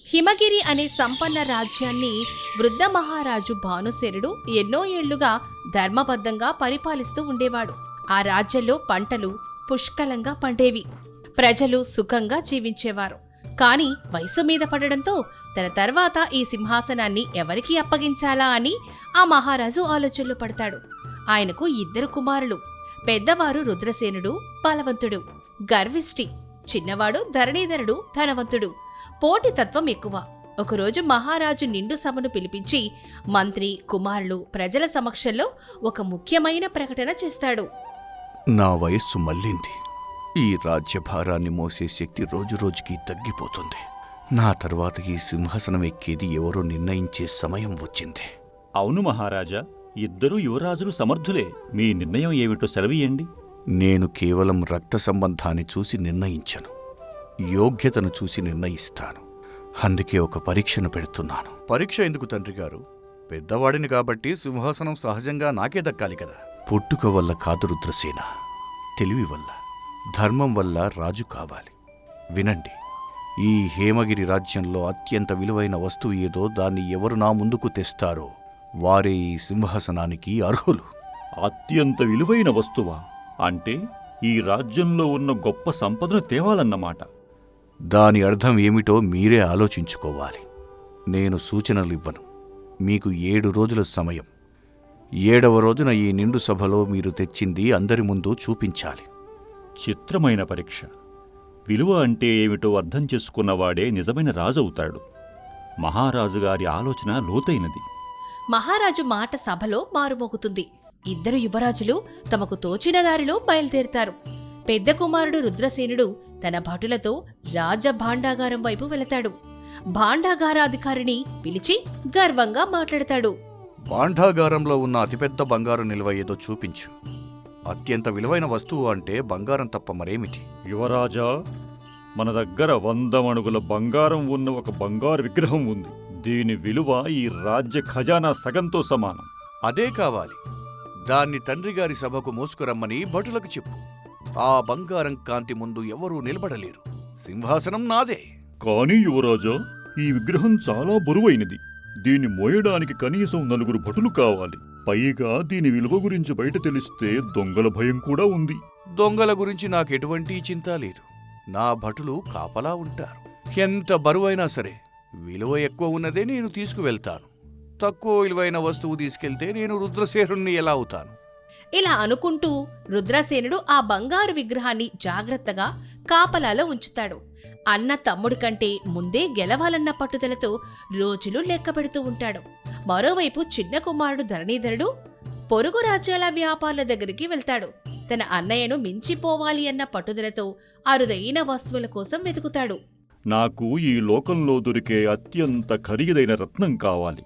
హిమగిరి అనే సంపన్న రాజ్యాన్ని వృద్ధ మహారాజు భానుసేనుడు ఎన్నో ఏళ్లుగా ధర్మబద్ధంగా పరిపాలిస్తూ ఉండేవాడు. ఆ రాజ్యంలో పంటలు పుష్కలంగా పండేవి. ప్రజలు సుఖంగా జీవించేవారు. కాని వయసు మీద పడడంతో తన తర్వాత ఈ సింహాసనాన్ని ఎవరికి అప్పగించాలా అని ఆ మహారాజు ఆలోచనలు పడతాడు. ఆయనకు 2 కుమారులు. పెద్దవారు రుద్రసేనుడు బలవంతుడు, గర్విష్టి. చిన్నవాడు ధరణీధరుడు ధనవంతుడు. పోటీతత్వం ఎక్కువ. ఒకరోజు మహారాజు నిండు సభను పిలిపించి మంత్రి, కుమారులు, ప్రజల సమక్షంలో ఒక ముఖ్యమైన ప్రకటన చేస్తాడు. నా వయస్సు మళ్ళింది. ఈ రాజ్యభారాన్ని మోసే శక్తి రోజురోజుకి తగ్గిపోతుంది. నా తర్వాత ఈ సింహాసనం ఎక్కేది ఎవరో నిర్ణయించే సమయం వచ్చింది. అవును మహారాజా, 2 యువరాజులు సమర్థులే. మీ నిర్ణయం ఏమిటో సెలవీయండి. నేను కేవలం రక్త సంబంధాన్ని చూసి నిర్ణయించను, యోగ్యతను చూసి నిర్ణయిస్తాను. అందుకే ఒక పరీక్షను పెడుతున్నాను. పరీక్ష ఎందుకు తండ్రిగారు? పెద్దవాడిని కాబట్టి సింహాసనం సహజంగా నాకే దక్కాలి కదా. పుట్టుక వల్ల కాదు రుద్రసేన, తెలివి వల్ల, ధర్మం వల్ల రాజు కావాలి. వినండి, ఈ హేమగిరి రాజ్యంలో అత్యంత విలువైన వస్తువు ఏదో దాన్ని ఎవరు నా ముందుకు తెస్తారో వారే ఈ సింహాసనానికి అర్హులు. అత్యంత విలువైన వస్తువా? అంటే ఈ రాజ్యంలో ఉన్న గొప్ప సంపదను తేవాలన్నమాట. దాని అర్థం ఏమిటో మీరే ఆలోచించుకోవాలి. నేను సూచనలివ్వను. మీకు 7 రోజుల సమయం. 7వ రోజున ఈ నిండు సభలో మీరు తెచ్చింది అందరి ముందు చూపించాలి. చిత్రమైన పరీక్ష. విలువ అంటే ఏమిటో అర్థం చేసుకున్నవాడే నిజమైన రాజవుతాడు. మహారాజుగారి ఆలోచన లోతైనది. మహారాజు మాట సభలో మారుమోగుతుంది. 2 యువరాజులు తమకు తోచిన దారిలో బయలుదేరుతారు. పెద్ద కుమారుడు రుద్రసేనుడు తన భటులతో రాజభాండాగారం వైపు వెళతాడు. భాండాగారాధికారిని పిలిచి గర్వంగా మాట్లాడతాడు. భాండాగారంలో ఉన్న అతిపెద్ద బంగారు నిల్వ ఏదో చూపించు. అత్యంత విలువైన వస్తువు అంటే బంగారం తప్ప మరేమిటి? యువరాజా, మన దగ్గర 100 మణుగుల బంగారం ఉన్న ఒక బంగారు విగ్రహం ఉంది. దీని విలువ ఈ రాజ్య ఖజానా సగంతో సమానం. అదే కావాలి. దాన్ని తండ్రిగారి సభకు మోసుకురమ్మని భటులకు చెప్పు. ఆ బంగారం కాంతి ముందు ఎవరూ నిలబడలేరు. సింహాసనం నాదే. కానీ యువరాజా, ఈ విగ్రహం చాలా బరువైనది. దీన్ని మోయడానికి కనీసం 4 భటులు కావాలి. పైగా దీని విలువ గురించి బయట తెలిస్తే దొంగల భయం కూడా ఉంది. దొంగల గురించి నాకెటువంటి చింత లేదు. నా భటులు కాపలా ఉంటారు. ఎంత బరువైనా సరే విలువ ఎక్కువ ఉన్నదే నేను తీసుకువెళ్తాను. తక్కువ విలువైన వస్తువు తీసుకెళ్తే నేను రుద్రసేనుణ్ణి ఎలా అవుతాను? ఇలా అనుకుంటూ రుద్రసేనుడు ఆ బంగారు విగ్రహాన్ని జాగ్రత్తగా కాపలాలో ఉంచుతాడు. అన్న తమ్ముడి కంటే ముందే గెలవాలన్న పట్టుదలతో రోజులు లెక్క పెడుతూ ఉంటాడు. మరోవైపు చిన్న కుమారుడు ధరణీధరుడు పొరుగు రాజ్యాల వ్యాపారుల దగ్గరికి వెళ్తాడు. తన అన్నయ్యను మించిపోవాలి అన్న పట్టుదలతో అరుదైన వస్తువుల కోసం వెతుకుతాడు. నాకు ఈ లోకంలో దొరికే అత్యంత ఖరీదైన రత్నం కావాలి.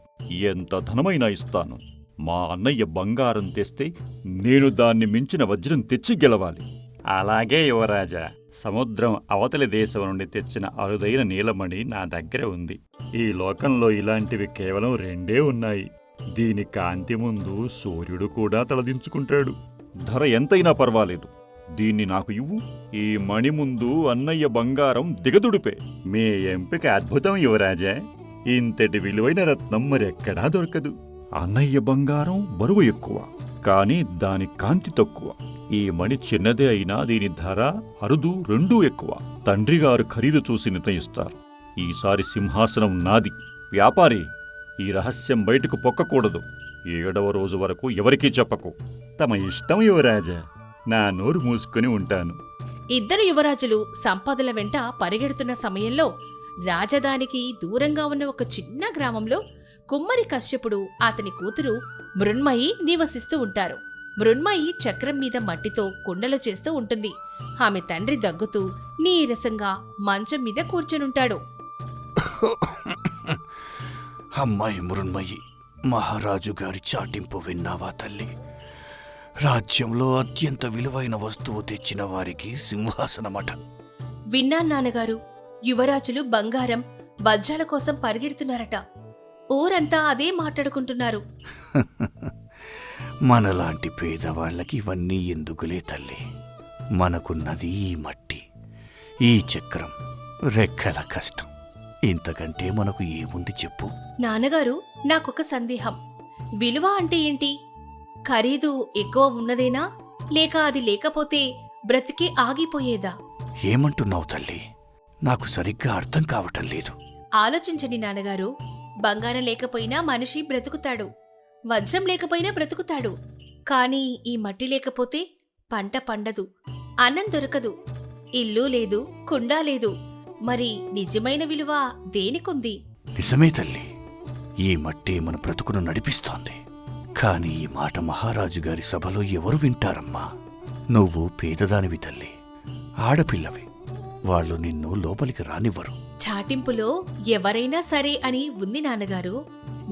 ఎంత ధనమైనా ఇస్తాను. మా అన్నయ్య బంగారం తెస్తే నేను దాన్ని మించిన వజ్రం తెచ్చి గెలవాలి. అలాగే యువరాజా, సముద్రం అవతలి దేశం నుండి తెచ్చిన అరుదైన నీలమణి నా దగ్గర ఉంది. ఈ లోకంలో ఇలాంటివి కేవలం 2 ఉన్నాయి. దీని కాంతి ముందు సూర్యుడు కూడా తలదించుకుంటాడు. ధర ఎంతైనా పర్వాలేదు, దీన్ని నాకు ఇవ్వు. ఈ మణి ముందు అన్నయ్య బంగారం దిగదుడిపే. మీ ఎంపిక అద్భుతం యువరాజా. ఇంతటి విలువైన రత్నం మరెక్కడా దొరకదు. అన్నయ్య బంగారం బరువు ఎక్కువ, కాని దాని కాంతి తక్కువ. ఈ మణి చిన్నదే అయినా దీని ధర, అరుదు రెండూ ఎక్కువ. తండ్రిగారు ఖరీదు చూసి నిర్ణయిస్తారు. ఈసారి సింహాసనం నాది. వ్యాపారి, ఈ రహస్యం బయటకు పొక్కకూడదు. 7వ రోజు వరకు ఎవరికీ చెప్పకు. తమ ఇష్టం యువరాజా. నా నోరు మూసుకుని ఉంటాను. 2 యువరాజులు సంపదల వెంట పరిగెడుతున్న సమయంలో రాజధానికి దూరంగా ఉన్న ఒక చిన్న గ్రామంలో కుమ్మరి కశ్యపుడు, అతని కూతురు మృణ్మయి నివసిస్తూ ఉంటారు. మృణ్మయి చక్రం మీద మట్టితో కుండలు చేస్తూ ఉంటుంది. ఆమె తండ్రి దగ్గుతూ నీరసంగా మంచం మీద కూర్చొనుంటాడు. అమ్మాయి మృణ్మయి, మహారాజు గారి చాటింపు విన్నావా తల్లి? రాజ్యంలో అత్యంత విలువైన వస్తువు తెచ్చిన వారికి సింహాసనమట. విన్నాను నాన్నగారు. యువరాజులు బంగారం, వజ్రాల కోసం పరిగెడుతున్నారట. ఊరంతా అదే మాట్లాడుకుంటున్నారు. మనలాంటి పేదవాళ్లకి ఇవన్నీ ఎందుకులే తల్లి. మనకున్నది ఈ మట్టి, ఈ చక్రం, రెక్కల కష్టం. ఇంతకంటే మనకు ఏముంది చెప్పు. నాన్నగారు, నాకొక సందేహం. విలువ అంటే ఏంటి? ఖరీదు ఎక్కువ ఉన్నదేనా, లేక అది లేకపోతే బ్రతికే ఆగిపోయేదా? ఏమంటున్నావు తల్లి? నాకు సరిగ్గా అర్థం కావటం లేదు. ఆలోచించండి నాన్నగారు. బంగారం లేకపోయినా మనిషి బ్రతుకుతాడు, వజ్రం లేకపోయినా బ్రతుకుతాడు. కానీ ఈ మట్టి లేకపోతే పంట పండదు, అన్నం దొరకదు, ఇల్లు లేదు, కుండా లేదు. మరి నిజమైన విలువ దేనికుంది? నిజమే తల్లి, ఈ మట్టే మన బ్రతుకును నడిపిస్తోంది. కాని ఈ మాట మహారాజు గారి సభలో ఎవరు వింటారమ్మా? నువ్వు పేదదానివి తల్లి, ఆడపిల్లవి. వాళ్ళు నిన్ను లోపలికి రానివ్వరు. చాటింపులో ఎవరైనా సరే అని ఉంది నాన్నగారు.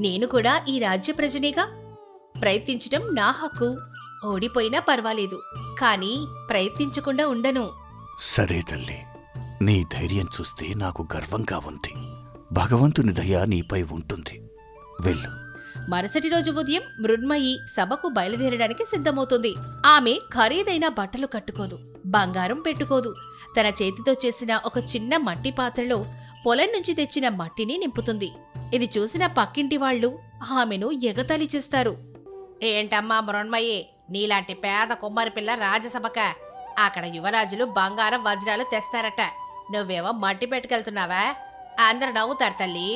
నేను కూడా ఈ రాజ్య ప్రజనేగా. ప్రయత్నించటం నా హక్కు. ఓడిపోయినా పర్వాలేదు, కానీ ప్రయత్నించకుండా ఉండను. సరే తల్లి, నీ ధైర్యం చూస్తే నాకు గర్వంగా ఉంది. భగవంతుని దయ నీపై ఉంటుంది. వెళ్ళు. మరుసటి రోజు ఉదయం మృణ్మయి సభకు బయలుదేరడానికి సిద్ధమవుతుంది. ఆమె ఖరీదైన బట్టలు కట్టుకోదు, బంగారం పెట్టుకోదు. తన చేతితో చేసిన ఒక చిన్న మట్టి పాత్రలో పొలం నుంచి తెచ్చిన మట్టిని నింపుతుంది. ఇది చూసిన పక్కింటి వాళ్లు ఆమెను ఎగతాళి చేస్తారు. ఏంటమ్మా మృణ్మయి, నీలాంటి పేద కుమ్మరి పిల్ల రాజసభక? అక్కడ యువరాజులు బంగారం వజ్రాలు తెస్తారట, నువ్వేమో మట్టి పెట్టుకెళ్తున్నావా? అందరు నవ్వుతారు తల్లి.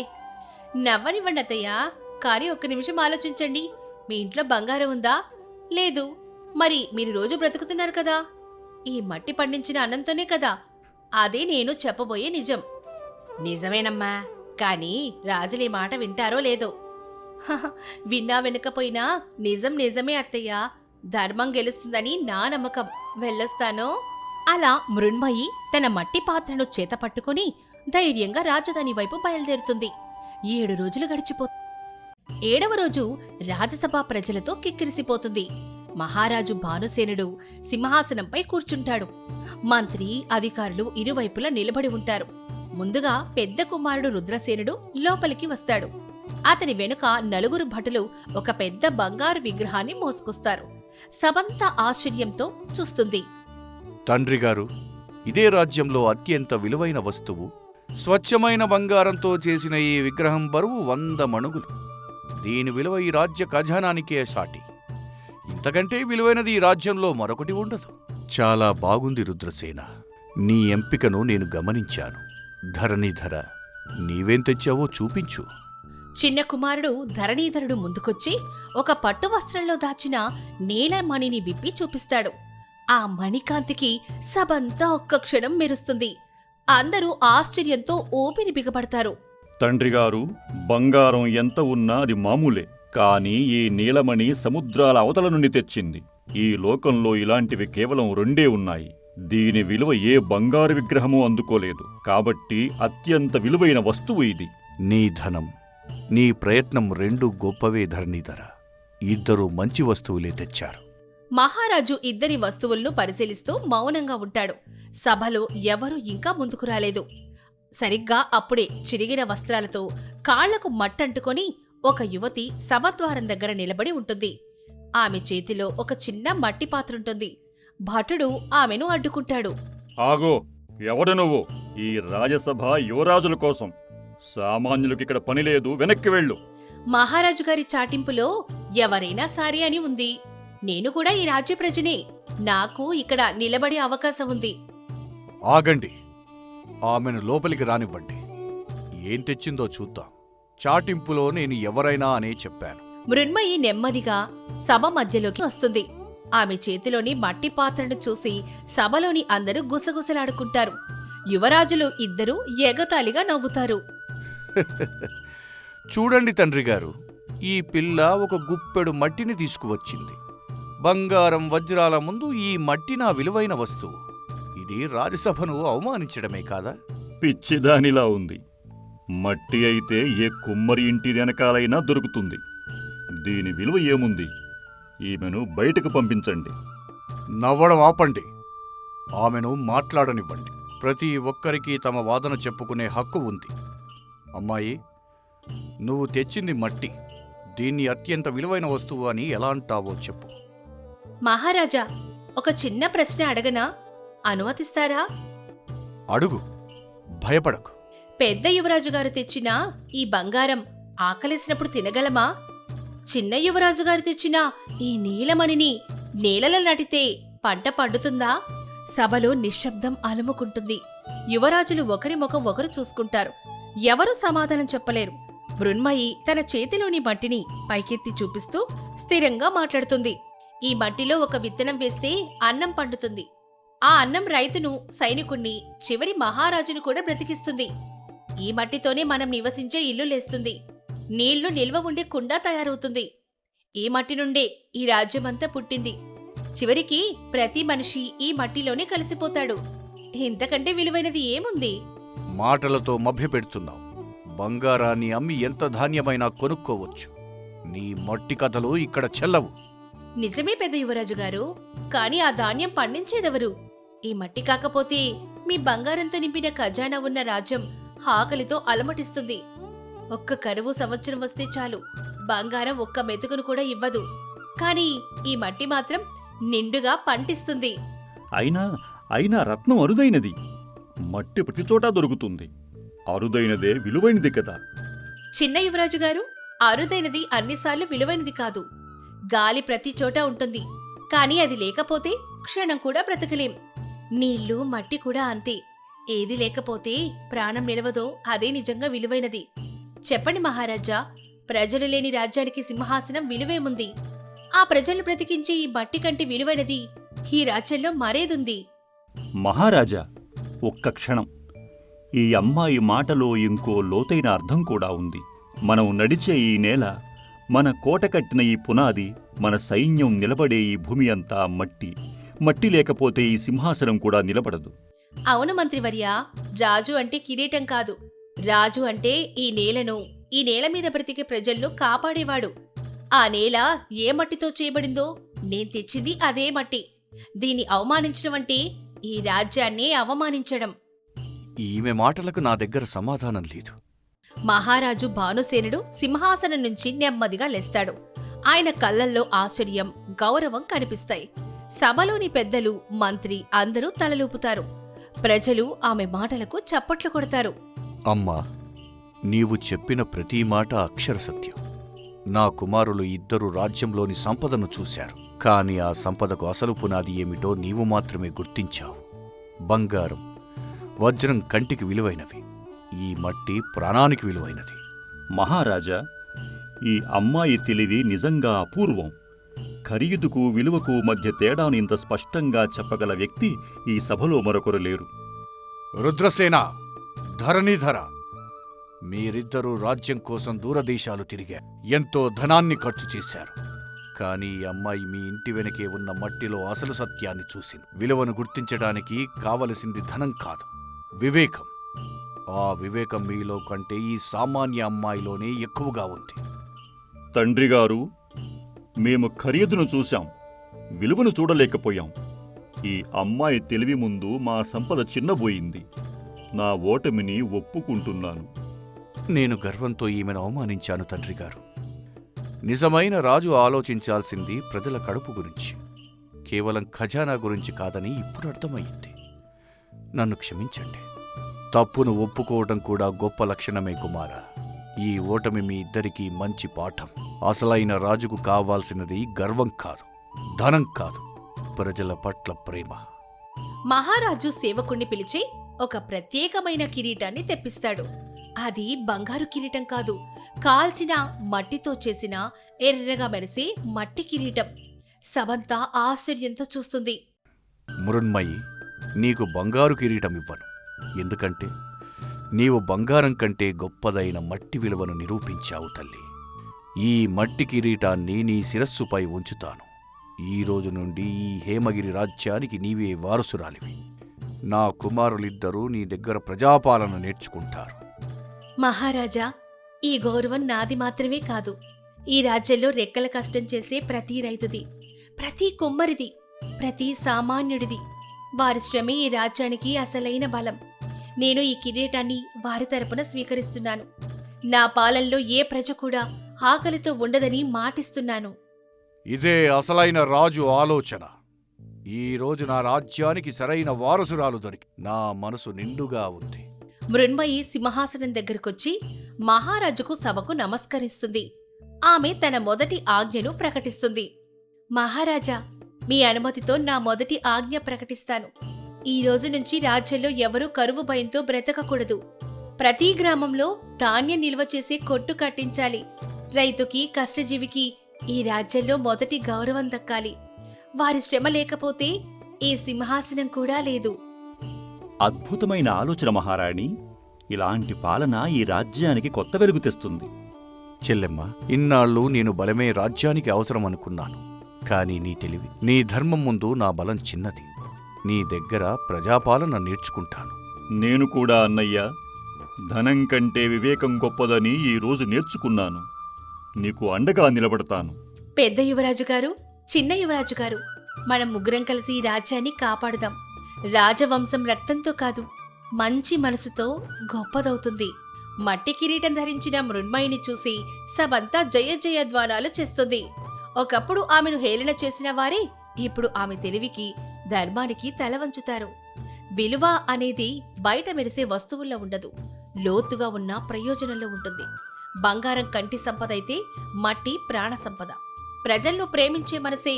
నవ్వనివ్వండి అత్తయ్యా, కానీ ఒక్క నిమిషం ఆలోచించండి. మీ ఇంట్లో బంగారం ఉందా? లేదు. మరి మీరు రోజు బ్రతుకుతున్నారు కదా, ఈ మట్టి పండించిన అన్నంతోనే కదా. అదే నేను చెప్పబోయే నిజం. నిజమేనమ్మా, కానీ రాజులీ మాట వింటారో లేదో. విన్నా వినకపోయినా నిజం నిజమే అత్తయ్యా. ధర్మం గెలుస్తుందని నా నమ్మకం. వెళ్ళొస్తాను. అలా మృణ్మయి తన మట్టి పాత్రను చేతపట్టుకుని ధైర్యంగా రాజధాని వైపు బయలుదేరుతుంది. 7 రోజులు గడిచిపో 7వ రోజు రాజసభ ప్రజలతో కిక్కిరిసిపోతుంది. మహారాజు భానుసేనుడు సింహాసనంపై కూర్చుంటాడు. మంత్రి, అధికారులు ఇరువైపులా నిలబడి ఉంటారు. ముందుగా పెద్ద కుమారుడు రుద్రసేనుడు లోపలికి వస్తాడు. అతని వెనుక 4 భటులు ఒక పెద్ద బంగారు విగ్రహాన్ని మోసుకొస్తారు. సభంతా ఆశ్చర్యంతో చూస్తుంది. తండ్రిగారు, ఇదే రాజ్యంలో అత్యంత విలువైన వస్తువు స్వచ్ఛమైన బంగారంతో చేసిన ఈ విగ్రహం బరువు 100 మణుగులు. దీని విలువ ఈ రాజ్య ఖజానానికే సాటి. ఇంతకంటే విలువైనది ఈ రాజ్యంలో మరొకటి ఉండదు. చాలా బాగుంది రుద్రసేన. నీ ఎంపికను నేను గమనించాను. ధరణీధర, నీవేం తెచ్చావో చూపించు. చిన్న కుమారుడు ధరణీధరుడు ముందుకొచ్చి ఒక పట్టు వస్త్రంలో దాచిన నీలమణిని విప్పి చూపిస్తాడు. ఆ మణికాంతికి సభంతా ఒక్క క్షణం మెరుస్తుంది. అందరూ ఆశ్చర్యంతో ఊపిరి బిగపడతారు. తండ్రిగారు, బంగారం ఎంత ఉన్నా అది మామూలే. కానీ ఈ నీలమణి సముద్రాల అవతల నుండి తెచ్చింది. ఈ లోకంలో ఇలాంటివి కేవలం 2 ఉన్నాయి. దీని విలువ ఏ బంగారు విగ్రహమూ అందుకోలేదు. కాబట్టి అత్యంత విలువైన వస్తువు ఇది. నీ ధనం, నీ ప్రయత్నం 2 గొప్పవే ధరణీధర. ఇద్దరూ మంచి వస్తువులే తెచ్చారు. మహారాజు ఇద్దరి వస్తువులను పరిశీలిస్తూ మౌనంగా ఉంటాడు. సభలో ఎవరూ ఇంకా ముందుకు రాలేదు. సరిగ్గా అప్పుడే చిరిగిన వస్త్రాలతో కాళ్లకు మట్టంటుకొని ఒక యువతి సభద్వారం దగ్గర నిలబడి ఉంటుంది. ఆమె చేతిలో ఒక చిన్న మట్టి పాత్రుంటుంది. భటుడు ఆమెను అడ్డుకుంటాడు. ఆగో, ఎవడు నువ్వు? ఈ రాజసభ యువరాజుల కోసం. సామాన్యులకిక్కడ పనిలేదు, వెనక్కి వెళ్ళు. మహారాజు గారి చాటింపులో ఎవరైనా సారీ అని ఉంది. నేను కూడా ఈ రాజ్య ప్రజనే. నాకు ఇక్కడ నిలబడే అవకాశం ఉంది. ఆగండి, ఆమెను లోపలికి రానివ్వండి. ఏం తెచ్చిందో చూద్దాం. చాటింపులో నేను ఎవరైనా అనే చెప్పాను. మృణ్మయి నెమ్మదిగా సభ మధ్యలోకి వస్తుంది. ఆమె చేతిలోని మట్టి పాత్రను చూసి సభలోని అందరూ గుసగుసలాడుకుంటారు. యువరాజులు ఇద్దరూ ఎగతాళిగా నవ్వుతారు. చూడండి తండ్రిగారు, ఈ పిల్ల ఒక గుప్పెడు మట్టిని తీసుకువచ్చింది. బంగారం వజ్రాల ముందు ఈ మట్టి నా విలువైన వస్తువు. ఇది రాజసభను అవమానించడమే కాదా? పిచ్చిదానిలా ఉంది. మట్టి అయితే ఏ కుమ్మరి ఇంటి వెనకాలైనా దొరుకుతుంది. దీని విలువ ఏముంది? ఈమెను బయటకు పంపించండి. నవ్వడం ఆపండి. ఆమెను మాట్లాడనివ్వండి. ప్రతి ఒక్కరికి తమ వాదన చెప్పుకునే హక్కు ఉంది. అమ్మాయి, నువ్వు తెచ్చింది మట్టి. దీన్ని అత్యంత విలువైన వస్తువు అని ఎలా అంటావో చెప్పు. మహారాజా, ఒక చిన్న ప్రశ్న అడగనా? అనుమతిస్తారా? అడుగు, భయపడకు. పెద్ద యువరాజు గారు తెచ్చిన ఈ బంగారం ఆకలేసినప్పుడు తినగలమా? చిన్న యువరాజు గారు తెచ్చిన ఈ నీలమణిని నేలలో నాటితే పంట పండుతుందా? సభలో నిశ్శబ్దం అలుముకుంటుంది. యువరాజులు ఒకరి ముఖం ఒకరు చూసుకుంటారు. ఎవరూ సమాధానం చెప్పలేరు. మృణ్మయి తన చేతిలోని మట్టిని పైకెత్తి చూపిస్తూ స్థిరంగా మాట్లాడుతుంది. ఈ మట్టిలో ఒక విత్తనం వేస్తే అన్నం పండుతుంది. ఆ అన్నం రైతును, సైనికుణ్ణి, చివరి మహారాజును కూడా బ్రతికిస్తుంది. ఈ మట్టితోనే మనం నివసించే ఇల్లు లేస్తుంది. నీళ్లు నిల్వ ఉండే కుండ తయారవుతుంది. ఈ మట్టి నుండే ఈ రాజ్యమంతా పుట్టింది. చివరికి ప్రతి మనిషి ఈ మట్టిలోనే కలిసిపోతాడు. ఇంతకంటే విలువైనది ఏముంది? మాటలతో మభ్యపెడుతున్నావు. బంగారాన్ని అమ్మి ఎంత ధాన్యమైనా కొనుక్కోవచ్చు. నీ మట్టి కథలు ఇక్కడ చెల్లవు. నిజమే పెద్ద యువరాజు గారు, కాని ఆ ధాన్యం పండించేదెవరు? ఈ మట్టి కాకపోతే మీ బంగారంతో నింపిన ఖజానా ఉన్న రాజ్యం ఆకలితో అలమటిస్తుంది. ఒక్క కరువు సంవత్సరం వస్తే చాలు, బంగారం ఒక్క మెతుకును కూడా ఇవ్వదు. కాని ఈ మట్టి మాత్రం నిండుగా పంటిస్తుంది. అయినా రత్నం అరుదైనది. మట్టి ప్రతిచోటా దొరుకుతుంది. అరుదైనదే విలువైనది కదా. చిన్న యువరాజు గారు, అరుదైనది అన్నిసార్లు విలువైనది కాదు. గాలి ప్రతి చోట ఉంటుంది, కాని అది లేకపోతే క్షణం కూడా బ్రతకలేం. నీళ్లు, మట్టి కూడా అంతే. ఏది లేకపోతే ప్రాణం నిలవదో అదే నిజంగా విలువైనది. చెప్పండి మహారాజా, ప్రజలు లేని రాజ్యానికి సింహాసనం విలువేముంది? ఆ ప్రజలు బ్రతికించే ఈ మట్టి కంటే విలువైనది ఈ రాజ్యంలో మరేదుంది? మహారాజా, ఒక్క క్షణం. ఈ అమ్మాయి మాటలో ఇంకో లోతైన అర్థం కూడా ఉంది. మనం నడిచే ఈ నేల, మన కోట కట్టిన ఈ పునాది, మన సైన్యం నిలబడే ఈ భూమి అంతా మట్టి. మట్టి లేకపోతే ఈ సింహాసనం కూడా నిలబడదు. అవును మంత్రివర్యా, రాజు అంటే కిరీటం కాదు. రాజు అంటే ఈ నేలను, ఈ నేల మీద బ్రతికే ప్రజలను కాపాడేవాడు. ఆ నేల ఏ మట్టితో చేయబడిందో నేను తెచ్చింది అదే మట్టి. దీన్ని అవమానించడం అంటే ఈ రాజ్యాన్నే అవమానించడం. ఈమె మాటలకు నా దగ్గర సమాధానం లేదు. మహారాజు భానుసేనుడు సింహాసనం నుంచి నెమ్మదిగా లేస్తాడు. ఆయన కళ్ళల్లో ఆశ్చర్యం, గౌరవం కనిపిస్తాయి. సభలోని పెద్దలు, మంత్రి అందరూ తలలూపుతారు. ప్రజలు ఆమె మాటలకు చప్పట్లు కొడతారు. అమ్మా, నీవు చెప్పిన ప్రతి మాట అక్షర సత్యం. నా కుమారులు ఇద్దరు రాజ్యంలోని సంపదను చూశారు. కాని ఆ సంపదకు అసలు పునాది ఏమిటో నీవు మాత్రమే గుర్తించావు. బంగారం, వజ్రం కంటికి విలువైనవి. ఈ మట్టి ప్రాణానికి విలువైనది. మహారాజా, ఈ అమ్మాయి తెలివి నిజంగా అపూర్వం. ఖరీదుకు, విలువకు మధ్య తేడాను ఇంత స్పష్టంగా చెప్పగల వ్యక్తి ఈ సభలో మరొకరు లేరు. రుద్రసేన, ధరణిధర, మీరిద్దరూ రాజ్యం కోసం దూరదేశాలు తిరిగారు. ఎంతో ధనాన్ని ఖర్చు చేశారు. కాని ఈ అమ్మాయి మీ ఇంటి వెనకే ఉన్న మట్టిలో అసలు సత్యాన్ని చూసింది. విలువను గుర్తించడానికి కావలసింది ధనం కాదు, వివేకం. ఆ వివేకం మీలో కంటే ఈ సామాన్య అమ్మాయిలోనే ఎక్కువగా ఉంది. తండ్రిగారు, మేము ఖరీదును చూశాం, విలువను చూడలేకపోయాం. ఈ అమ్మాయి తెలివి ముందు మా సంపద చిన్నబోయింది. నా ఓటమిని ఒప్పుకుంటున్నాను. నేను గర్వంతో ఈమెను అవమానించాను తండ్రిగారు. నిజమైన రాజు ఆలోచించాల్సింది ప్రజల కడుపు గురించి, కేవలం ఖజానా గురించి కాదని ఇప్పుడు అర్థమయ్యింది. నన్ను క్షమించండి. తప్పును ఒప్పుకోవటం కూడా గొప్ప లక్షణమే కుమారా. ఈ ఓటమి మీ ఇద్దరికీ మంచి పాఠం. అసలైన రాజుకు కావాల్సినది గర్వం కాదు, ధనం కాదు, ప్రజల పట్ల ప్రేమ. మహారాజు సేవకుణ్ణి పిలిచి ఒక ప్రత్యేకమైన కిరీటాన్ని తెప్పిస్తాడు. అది బంగారు కిరీటం కాదు, కాల్చిన మట్టితో చేసిన ఎర్రగా మెరిసే మట్టి కిరీటం. సభంతా ఆశ్చర్యంతో చూస్తుంది. మృణ్మయి, నీకు బంగారు కిరీటం ఇవ్వను. ఎందుకంటే నీవు బంగారం కంటే గొప్పదైన మట్టి విలువను నిరూపించావు తల్లి. ఈ మట్టి కిరీటాన్ని నీ శిరస్సుపై ఉంచుతాను. ఈ రోజు నుండి ఈ హేమగిరి రాజ్యానికి నీవే వారసురాలివి. నా కుమారులిద్దరూ నీ దగ్గర ప్రజాపాలన నేర్చుకుంటారు. మహారాజా, ఈ గౌరవం నాది మాత్రమే కాదు, ఈ రాజ్యంలో రెక్కల కష్టం చేసే ప్రతి రైతుది, ప్రతి కుమ్మరిది, ప్రతి సామాన్యుడిది. వారి శ్రమే ఈ రాజ్యానికి అసలైన బలం. నేను ఈ కిరీటాన్ని వారి తరపున స్వీకరిస్తున్నాను. నా పాలనలో ఏ ప్రజ కూడా ఆకలితో ఉండదని మాటిస్తున్నాను. ఇదే అసలైన రాజు ఆలోచన. ఈ రోజు నా రాజ్యానికి సరైన వారసురాలు దొరికి నా మనసు నిండుగా ఉంది. మృణ్మయి సింహాసనం దగ్గరకొచ్చి మహారాజుకు సభకు నమస్కరిస్తుంది. ఆమె తన మొదటి ఆజ్ఞను ప్రకటిస్తుంది. మహారాజా, మీ అనుమతితో నా మొదటి ఆజ్ఞ ప్రకటిస్తాను. ఈ రోజు నుంచి రాజ్యంలో ఎవరూ కరువు భయంతో బ్రతకకూడదు. ప్రతి గ్రామంలో ధాన్యం నిల్వ చేసే కొట్టు కట్టించాలి. రైతుకి, కష్టజీవికి ఈ రాజ్యంలో మొదటి గౌరవం దక్కాలి. వారి శ్రమ లేకపోతే ఈ సింహాసనం కూడా లేదు. అద్భుతమైన ఆలోచన మహారాణి. ఇలాంటి పాలన ఈ రాజ్యానికి కొత్త వెలుగు తెస్తుంది. చెల్లెమ్మ, ఇన్నాళ్ళు నేను బలమే రాజ్యానికి అవసరం అనుకున్నాను. కాని నీ తెలివి, నీ ధర్మం ముందు నా బలం చిన్నది. నీ దగ్గర ప్రజాపాలన నేర్చుకుంటాను. నేను కూడా అన్నయ్య, ధనం కంటే వివేకం గొప్పదని ఈ రోజు నేర్చుకున్నాను. నీకు అండగా నిలబడతాను. పెద్ద యువరాజు గారు, చిన్న యువరాజు గారు, మనం ముగ్గురం కలిసి ఈ రాజ్యాన్ని కాపాడుదాం. రాజవంశం రక్తంతో కాదు, మంచి మనసుతో గొప్పదవుతుంది. మట్టి కిరీటం ధరించిన మృణ్మయిని చూసి సభంతా జయ జయధ్వానాలు చేస్తుంది. ఒకప్పుడు ఆమెను హేళన చేసిన వారే ఇప్పుడు ఆమె తెలివికి, ధర్మానికి తల వంచుతారు. విలువ అనేది బయట మెరిసే వస్తువుల్లో ఉండదు, లోతుగా ఉన్న ప్రయోజనంలో ఉంటుంది. బంగారం కంటి సంపద అయితే మట్టి ప్రాణ సంపద. ప్రజల్లో ప్రేమించే మనసే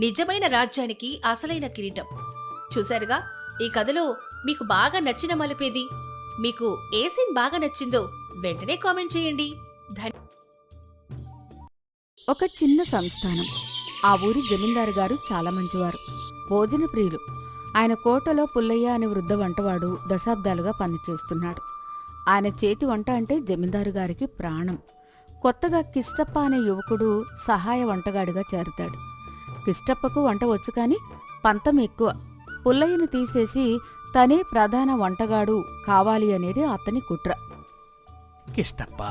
నిజమైన రాజ్యానికి అసలైన కిరీటం. చూశారుగా, ఈ కథలో మీకు బాగా నచ్చిన మలుపేది? మీకు ఏ సీన్ బాగా నచ్చిందో వెంటనే కామెంట్ చేయండి. ఒక చిన్న సంస్థానం. ఆ ఊరి జమీందారు గారు చాలా మంచివారు, భోజన ప్రియులు. ఆయన కోటలో పుల్లయ్య అనే వృద్ధ వంటవాడు దశాబ్దాలుగా పనిచేస్తున్నాడు. ఆయన చేతి వంట అంటే జమీందారు గారికి ప్రాణం. కొత్తగా కిష్టప్ప అనే యువకుడు సహాయ వంటగాడిగా చేరతాడు. కిష్టప్పకు వంట వచ్చు కాని పంతం ఎక్కువ. పుల్లయ్యను తీసేసి తనే ప్రధాన వంటగాడు కావాలి అనేది అతని కుట్ర. కిష్టప్ప,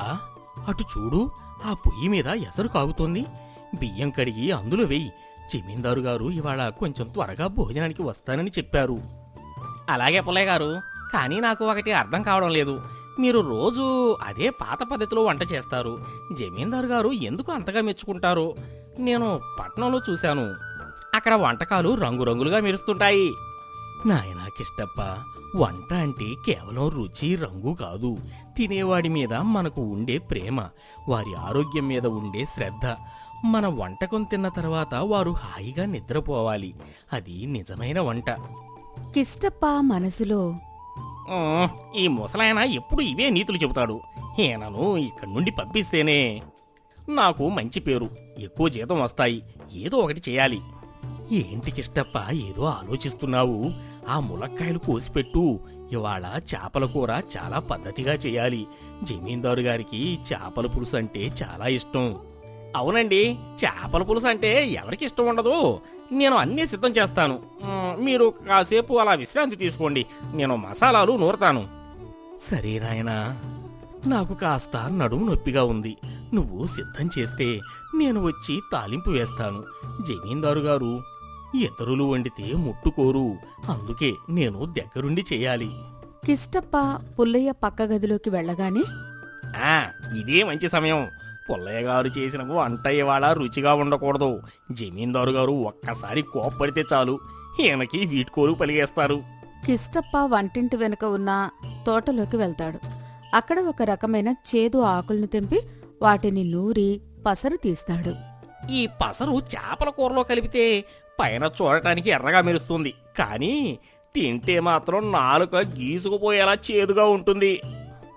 అటు చూడు, ఆ పొయ్యి మీద ఎసరు కాగుతోంది. బియ్యం కడిగి అందులో వెయ్యి. జమీందారు గారు ఇవాళ కొంచెం త్వరగా భోజనానికి వస్తానని చెప్పారు. అలాగే పుల్లయ్య గారు, కానీ నాకు ఒకటి అర్థం కావడం లేదు. మీరు రోజు అదే పాత పద్ధతిలో వంట చేస్తారు. జమీందారు గారు ఎందుకు అంతగా మెచ్చుకుంటారో? నేను పట్నంలో చూశాను, అక్కడ వంటకాలు రంగురంగులుగా మెరుస్తుంటాయి. నాయనా కిష్టప్ప, వంట అంటే కేవలం రుచి, రంగు కాదు. తినేవాడి మీద మనకు ఉండే ప్రేమ, వారి ఆరోగ్యం మీద ఉండే శ్రద్ధ. మన వంటకం తిన్న తర్వాత వారు హాయిగా నిద్రపోవాలి. అది నిజమైన వంట. కిష్టప్ప మనసులో, ఈ ముసలాయన ఎప్పుడు ఇవే నీతులు చెబుతాడు. ఈయనను ఇక్కడి నుండి పంపిస్తేనే నాకు మంచి పేరు, ఎక్కువ జీతం వస్తాయి. ఏదో ఒకటి చేయాలి. ఏంటి కిష్టప్ప, ఏదో ఆలోచిస్తున్నావు? ఆ ములక్కాయలు కోసిపెట్టు. ఇవాళ చేపల కూర చాలా పద్ధతిగా చేయాలి. జమీందారు గారికి చేపల పులుసు అంటే చాలా ఇష్టం. అవునండి, చేపల పులుసు అంటే ఎవరికి ఇష్టం ఉండదు. నేను అన్నీ సిద్ధం చేస్తాను. మీరు కాసేపు అలా విశ్రాంతి తీసుకోండి, నేను మసాలాలు నూరతాను. సరే నాయనా, నాకు కాస్త నడుము నొప్పిగా ఉంది. నువ్వు సిద్ధం చేస్తే నేను వచ్చి తాలింపు వేస్తాను. జమీందారు గారు ఇతరులు వండితే ముట్టుకోరు, అందుకే నేను దగ్గరుండి చేయాలి. కిష్టప్ప పుల్లయ్య పక్క గదిలోకి వెళ్ళగానే, ఇదే మంచి సమయం. పుల్లయ్య గారు చేసిన వంట ఇవాళ రుచిగా ఉండకూడదు. జమీందారు గారు ఒక్కసారి కోప్పడితే చాలు, ఈయనకి వీడ్కోలు పలిగేస్తారు. కిష్టప్ప వంటింటి వెనుక ఉన్న తోటలోకి వెళ్తాడు. అక్కడ ఒక రకమైన చేదు ఆకుల్ని తెంపి వాటిని నూరి పసరు తీస్తాడు. ఈ పసరు చేపల కూరలో కలిపితే పైన చూడటానికి ఎర్రగా మెరుస్తుంది, కానీ తింటే మాత్రం నాలుక గీసుకుపోయేలా చేదుగా ఉంటుంది.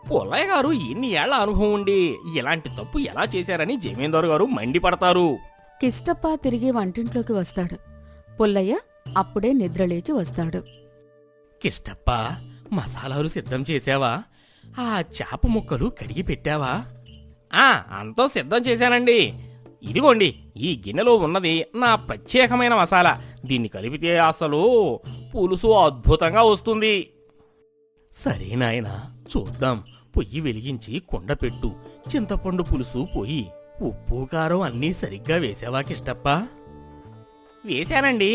పుల్లయ్య గారు ఎన్ని ఏళ్ల అనుభవం ఉండి ఇలాంటి తప్పు ఎలా చేశారని జమీందారు గారు మండిపడతారు. కిష్టప్ప తిరిగి వంటింట్లోకి వస్తాడు. పుల్లయ్య అప్పుడే నిద్రలేచి వస్తాడు. కిష్టప్ప, మసాలాలు సిద్ధం చేశావా? ఆ చేప ముక్కలు కడిగి పెట్టావా? అంతా సిద్ధం చేశానండి. ఇదిగోండి, ఈ గిన్నెలో ఉన్నది నా ప్రత్యేకమైన మసాలా. దీన్ని కలిపితే అసలు పులుసు అద్భుతంగా వస్తుంది. సరే నాయనా, చూద్దాం. పొయ్యి వెలిగించి కుండ పెట్టు. చింతపండు పులుసు పోయి. ఉప్పు కారం అన్నీ సరిగ్గా వేసావా కిష్టప్ప? వేశానండి,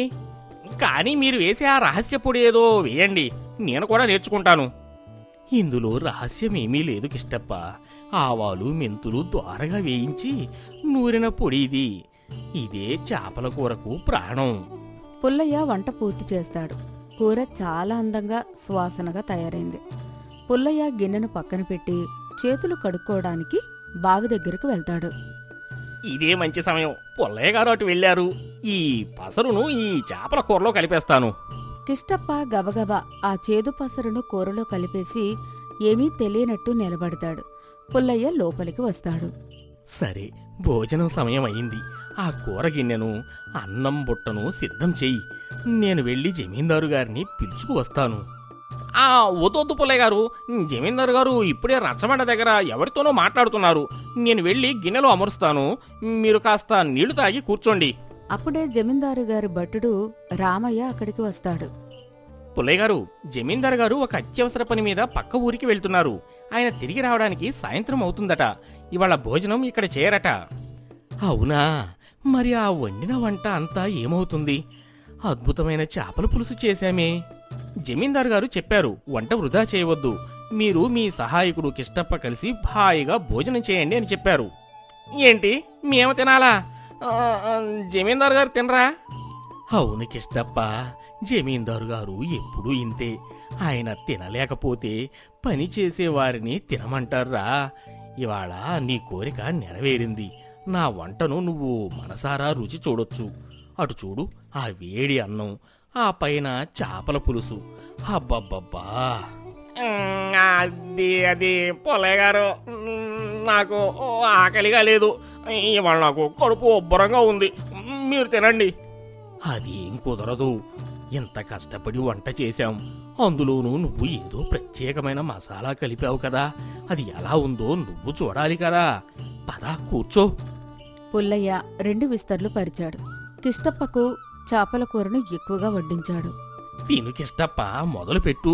కానీ మీరు వేసే ఆ రహస్య పొడి ఏదో వేయండి, నేను కూడా నేర్చుకుంటాను. ఇందులో రహస్యమేమీ లేదు కిష్టప్ప. ఆవాలు, మెంతులు ద్వారగా వేయించి నూరిన పొడి ఇది. ఇదే చేపల కూరకు ప్రాణం. పుల్లయ్య వంట పూర్తి చేస్తాడు. కూర చాలా అందంగా సువాసనగా తయారైంది. పుల్లయ్య గిన్నెను పక్కన పెట్టి చేతులు కడుక్కోవడానికి బావి దగ్గరకు వెళ్తాడు. ఇదే మంచి సమయం. పుల్లయ్య గారు అటు వెళ్ళారు. ఈ పసరును ఈ చేపల కూరలో కలిపేస్తాను. కిష్టప్ప గబగబా ఆ చేదు పసరును కూరలో కలిపేసి ఏమీ తెలియనట్టు నిలబడతాడు. పుల్లయ్య లోపలికి వస్తాడు. సరే, భోజనం సమయం అయింది. ఆ కూర గిన్నెను, అన్నం బుట్టను సిద్ధం చెయ్యి. నేను వెళ్ళి జమీందారు గారిని పిలుచుకు వస్తాను. వద్దొద్దు పుల్లయ్య గారు, జమీందారు గారు ఇప్పుడే రచ్చబండ దగ్గర ఎవరితోనో మాట్లాడుతున్నారు. నేను వెళ్ళి గిన్నెలో అమరుస్తాను. మీరు కాస్త నీళ్లు తాగి కూర్చోండి. అప్పుడే జమీందారు గారి భటుడు రామయ్య అక్కడికి వస్తాడు. పుల్లయ్య గారు, జమీందారు గారు ఒక అత్యవసర పని మీద పక్క ఊరికి వెళ్తున్నారు. ఆయన తిరిగి రావడానికి సాయంత్రం అవుతుందట. ఇవాళ భోజనం ఇక్కడ చేయరట. అవునా? మరి ఆ వండిన వంట అంతా ఏమవుతుంది? అద్భుతమైన చేపల పులుసు చేశామే. జమీందారు గారు చెప్పారు, వంట వృధా చేయవద్దు. మీరు మీ సహాయకుడు కిష్టప్ప కలిసి హాయిగా భోజనం చేయండి అని చెప్పారు. ఏంటి, మేము తినాలా? జమీందారు గారు తినరా? అవును కిష్టప్ప, జమీందారు గారు ఎప్పుడూ ఇంతే. ఆయన తినలేకపోతే పని చేసేవారిని తినమంటారా? ఇవాళ నీ కోరిక నెరవేరింది. నా వంటను నువ్వు మనసారా రుచి చూడొచ్చు. అటు చూడు, ఆ వేడి అన్నం, ఆ పైన చేపల పులుసు. అబ్బబ్బబ్బా! అది పుల్లయ్య గారు, నాకు ఆకలిగా లేదు. ఇవాళ నాకు కడుపు ఉబ్బరంగా ఉంది. మీరు తినండి. అదేం కుదరదు. ఎంత కష్టపడి వంట చేశాం. అందులోనూ నువ్వు ఏదో ప్రత్యేకమైన మసాలా కలిపావు కదా. అది ఎలా ఉందో నువ్వు చూడాలి కదా. పద, కూర్చో. పుల్లయ్య 2 విస్తర్లు పరిచాడు. కిష్టప్పకు చేపల కూరను ఎక్కువగా వడ్డించాడు. తినుకిష్టప్ప, మొదలుపెట్టు.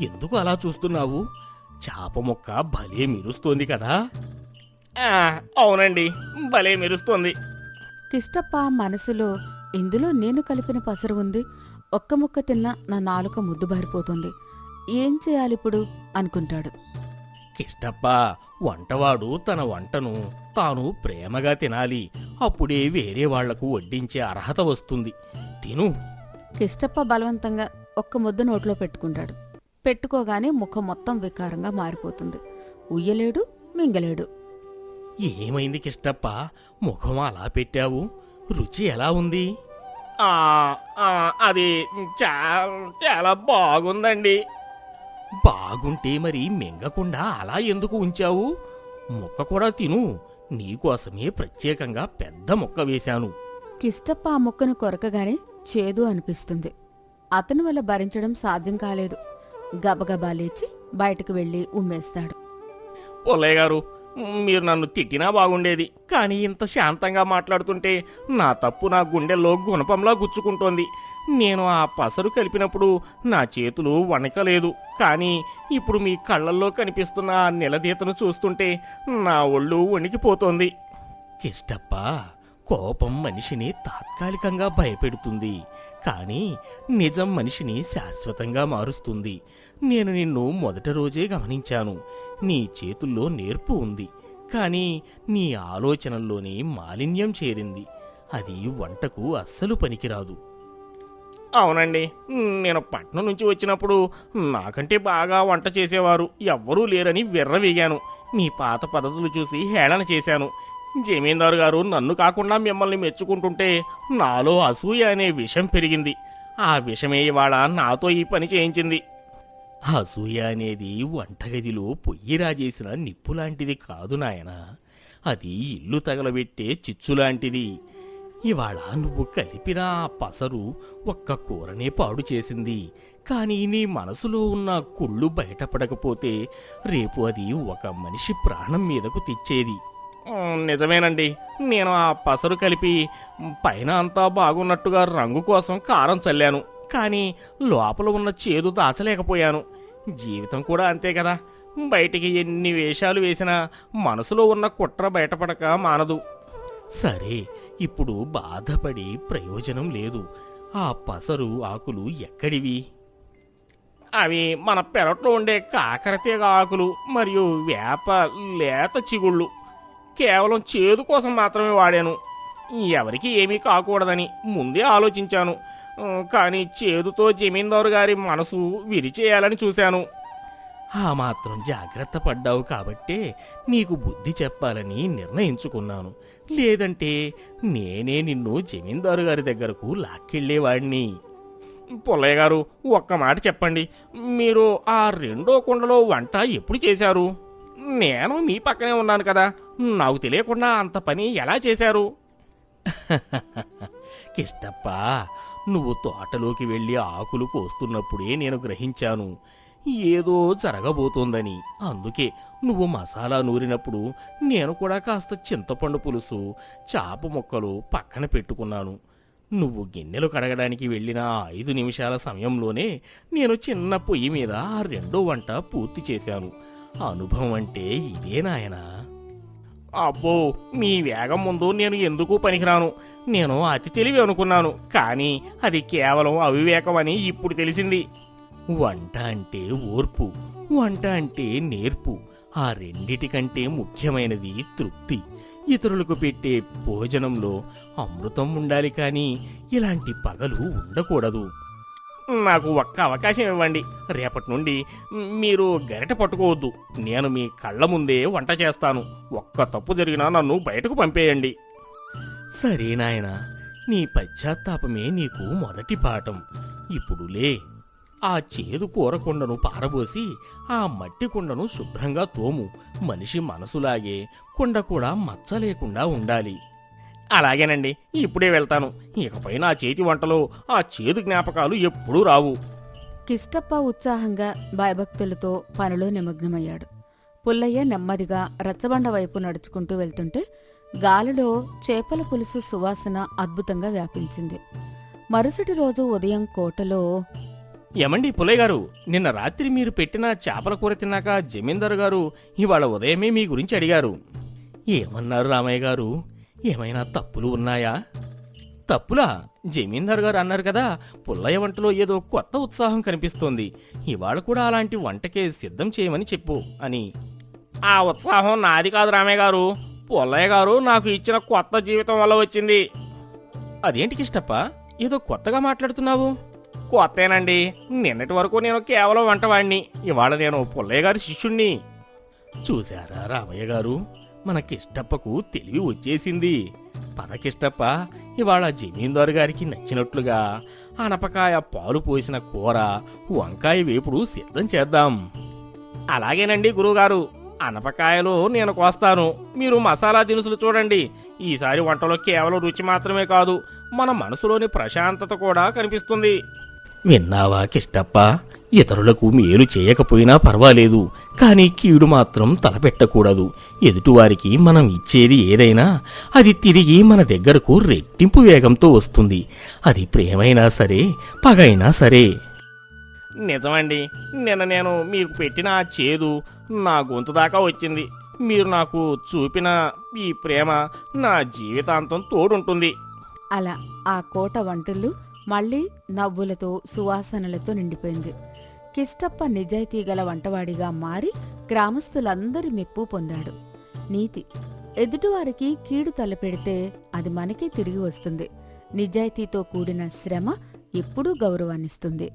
ఎందుకు అలా చూస్తున్నావు? చేప ముక్క భలే మెరుస్తోంది కదా. అవునండి, భలే మెరుస్తోంది. కిష్టప్ప మనసులో, ఇందులో నేను కలిపిన పసరు ఉంది. ఒక్క ముక్క తిన్నా నా నాలుక ముద్దుబారిపోతుంది. ఏం చేయాలిప్పుడు అనుకుంటాడు. కిష్టప్ప, వంటవాడు తన వంటను తాను ప్రేమగా తినాలి. అప్పుడే వేరే వాళ్లకు వడ్డించే అర్హత వస్తుంది. తిను. కిష్టప్ప బలవంతంగా ఒక్క ముద్ద నోట్లో పెట్టుకుంటాడు. పెట్టుకోగానే ముఖం మొత్తం వికారంగా మారిపోతుంది. ఉయ్యలేడు, మింగలేడు. ఏమైంది కిష్టప్ప, ముఖం అలా పెట్టావు? రుచి ఎలా ఉంది? అది చాలా బాగుందండి. బాగుంటే మరి మింగకుండా అలా ఎందుకు ఉంచావు? ముక్క కూడా తిను. నీకోసమే ప్రత్యేకంగా పెద్ద ముక్క వేశాను. కిష్టప్ప ఆ ముక్కను కొరకగానే చేదు అనిపిస్తుంది. అతని వల్ల భరించడం సాధ్యం కాలేదు. గబగబా లేచి బయటకు వెళ్లి ఉమ్మేస్తాడు. పుల్లయ్య గారు, మీరు నన్ను తిట్టినా బాగుండేది. కానీ ఇంత శాంతంగా మాట్లాడుతుంటే నా తప్పు నా గుండెల్లో గుణపంలా గుచ్చుకుంటోంది. నేను ఆ పసరు కలిపినప్పుడు నా చేతులు వణకలేదు. కానీ ఇప్పుడు మీ కళ్ళల్లో కనిపిస్తున్న ఆ నిలదీతను చూస్తుంటే నా ఒళ్ళు వణికిపోతోంది. కిష్టప్ప, కోపం మనిషిని తాత్కాలికంగా భయపెడుతుంది. కానీ నిజం మనిషిని శాశ్వతంగా మారుస్తుంది. నేను నిన్ను మొదటి రోజే గమనించాను. నీ చేతుల్లో నేర్పు ఉంది. కానీ నీ ఆలోచనల్లోనే మాలిన్యం చేరింది. అది వంటకు అస్సలు పనికిరాదు. అవునండి, నేను పట్నం నుంచి వచ్చినప్పుడు నాకంటే బాగా వంట చేసేవారు ఎవ్వరూ లేరని విర్రవీగాను. మీ పాత పద్ధతులు చూసి హేళన చేశాను. జమీందారు గారు నన్ను కాకుండా మిమ్మల్ని మెచ్చుకుంటుంటే నాలో అసూయ అనే విషం పెరిగింది. ఆ విషమే ఇవాళ నాతో ఈ పని చేయించింది. అసూయ అనేది వంటగదిలో పొయ్యి రాజేసిన నిప్పులాంటిది కాదు నాయనా. అది ఇల్లు తగలబెట్టే చిచ్చులాంటిది. ఇవాళ నువ్వు కలిపిన ఆ పసరు ఒక్క కూరనే పాడు చేసింది. కానీ నీ మనసులో ఉన్న కుళ్ళు బయటపడకపోతే రేపు అది ఒక మనిషి ప్రాణం మీదకు తెచ్చేది. నిజమేనండి, నేను ఆ పసరు కలిపి పైన అంతా బాగున్నట్టుగా రంగు కోసం కారం చల్లాను. కానీ లోపల ఉన్న చేదు దాచలేకపోయాను. జీవితం కూడా అంతే కదా. బయటికి ఎన్ని వేషాలు వేసినా మనసులో ఉన్న కుట్ర బయటపడక మానదు. సరే, ఇప్పుడు బాధపడి ప్రయోజనం లేదు. ఆ పసరు ఆకులు ఎక్కడివి? అవి మన పెరట్లో ఉండే కాకరతీగ ఆకులు మరియు వేప లేత చిగుళ్ళు. కేవలం చేదు కోసం మాత్రమే వాడాను. ఎవరికి ఏమీ కాకూడదని ముందే ఆలోచించాను. కానీ చేదుతో జమీందారు గారి మనసు విరిచేయాలని చూశాను. ఆ మాత్రం జాగ్రత్త పడ్డావు కాబట్టే నీకు బుద్ధి చెప్పాలని నిర్ణయించుకున్నాను. లేదంటే నేనే నిన్ను జమీందారు గారి దగ్గరకు లాక్కెళ్ళేవాడిని. పుల్లయ్య గారు, ఒక్క మాట చెప్పండి, మీరు ఆ రెండో కుండలో వంట ఎప్పుడు చేశారు? నేను మీ పక్కనే ఉన్నాను కదా, నాకు తెలియకుండా అంత పని ఎలా చేశారు? కిష్టప్ప, నువ్వు తోటలోకి వెళ్ళి ఆకులు కోస్తున్నప్పుడే నేను గ్రహించాను ఏదో జరగబోతోందని. అందుకే నువ్వు మసాలా నూరినప్పుడు నేను కూడా కాస్త చింతపండు పులుసు, చాప ముక్కలు పక్కన పెట్టుకున్నాను. నువ్వు గిన్నెలు కడగడానికి వెళ్ళిన 5 నిమిషాల సమయంలోనే నేను చిన్న పొయ్యి మీద ఆ రెండో వంట పూర్తి చేశాను. అనుభవం అంటే ఇదే నాయనా. అబ్బో, మీ వేగం ముందు నేను ఎందుకు పనికిరాను. నేను అతి తెలివి అనుకున్నాను, కానీ అది కేవలం అవివేకం అని ఇప్పుడు తెలిసింది. వంట అంటే ఓర్పు, వంట అంటే నేర్పు. ఆ రెండిటికంటే ముఖ్యమైనది తృప్తి. ఇతరులకు పెట్టే భోజనంలో అమృతం ఉండాలి, కానీ ఇలాంటి పగలు ఉండకూడదు. నాకు ఒక్క అవకాశం ఇవ్వండి. రేపటి నుండి మీరు గరిటె పట్టుకోవద్దు. నేను మీ కళ్ళ ముందే వంట చేస్తాను. ఒక్క తప్పు జరిగినా నన్ను బయటకు పంపేయండి. సరే నాయనా, నీ పశ్చాత్తాపమే నీకు మొదటి పాఠం. ఇప్పుడు లే, ఆ చేదు కూర కుండను పారబోసి ఆ మట్టి కుండను శుభ్రంగా తోము. మనిషి మనసులాగే కుండ కూడా మచ్చ లేకుండా ఉండాలి. అలాగేనండి, ఇప్పుడే వెళ్తాను. ఇకపై నా చేతి వంటలో ఆ చేదు జ్ఞాపకాలు ఎప్పుడూ రావు. కిష్టప్ప ఉత్సాహంగా భయభక్తులతో పనిలో నిమగ్నమయ్యాడు. పుల్లయ్య నెమ్మదిగా రచ్చబండ వైపు నడుచుకుంటూ వెళ్తుంటే గాలిలో చేపల పులుసు సువాసన అద్భుతంగా వ్యాపించింది. మరుసటి రోజు ఉదయం కోటలో, ఏమండి పుల్లయ్య గారు, నిన్న రాత్రి మీరు పెట్టిన చేపల కూర తిన్నాక జమీందారు గారు ఇవాళ ఉదయమే మీ గురించి అడిగారు. ఏమన్నారు రామయ్య గారు? ఏమైనా తప్పులు ఉన్నాయా? తప్పులా? జమీందారు గారు అన్నారు కదా, పుల్లయ్య వంటలో ఏదో కొత్త ఉత్సాహం కనిపిస్తోంది, ఇవాళ కూడా అలాంటి వంటకే సిద్ధం చేయమని చెప్పు అని. ఆ ఉత్సాహం నాది కాదు రామయ్య గారు, పుల్లయ్య గారు నాకు ఇచ్చిన కొత్త జీవితం వల్ల వచ్చింది. అదేంటి కిష్టప్ప, ఏదో కొత్తగా మాట్లాడుతున్నావు? కొత్తేనండి. నిన్నటి వరకు నేను కేవలం వంటవాణ్ణి, ఇవాళ నేను పుల్లయ్య గారి శిష్యుణ్ణి. చూశారా రామయ్య గారు, మన కిష్టప్పకు తెలివి వచ్చేసింది. పద కిష్టప్ప, ఇవాళ జమీందారు గారికి నచ్చినట్లుగా ఆనపకాయ పాలు పోసిన కూర, వంకాయ వేపుడు సిద్ధం చేద్దాం. అలాగేనండి గురువుగారు, అనపకాయలు నేను కోస్తాను, మీరు మసాలా దినుసులు చూడండి. ఈసారి వంటలో కేవలం రుచి మాత్రమే కాదు, మన మనసులోని ప్రశాంతత కూడా కనిపిస్తుంది. విన్నావా కిష్టప్ప, ఇతరులకు మేలు చేయకపోయినా పర్వాలేదు, కానీ కీడు మాత్రం తలపెట్టకూడదు. ఎదుటివారికి మనం ఇచ్చేది ఏదైనా అది తిరిగి మన దగ్గరకు రెట్టింపు వేగంతో వస్తుంది. అది ప్రేమైనా సరే, పగైనా సరే. నిజమండి, నిన్న నేను మీకు పెట్టిన ఆ చేదు నా గొంతు దాకా వచ్చింది. మీరు నాకు చూపిన ఈ ప్రేమ నా జీవితాంతం తోడుంటుంది. అలా ఆ కోట వంటలు మళ్లీ నవ్వులతో సువాసనలతో నిండిపోయింది. కిష్టప్ప నిజాయితీగల వంటవాడిగా మారి గ్రామస్తులందరి మెప్పు పొందాడు. నీతి: ఎదుటివారికి కీడు తలపెడితే అది మనకే తిరిగి వస్తుంది. నిజాయితీతో కూడిన శ్రమ ఎప్పుడూ గౌరవాన్నిస్తుంది.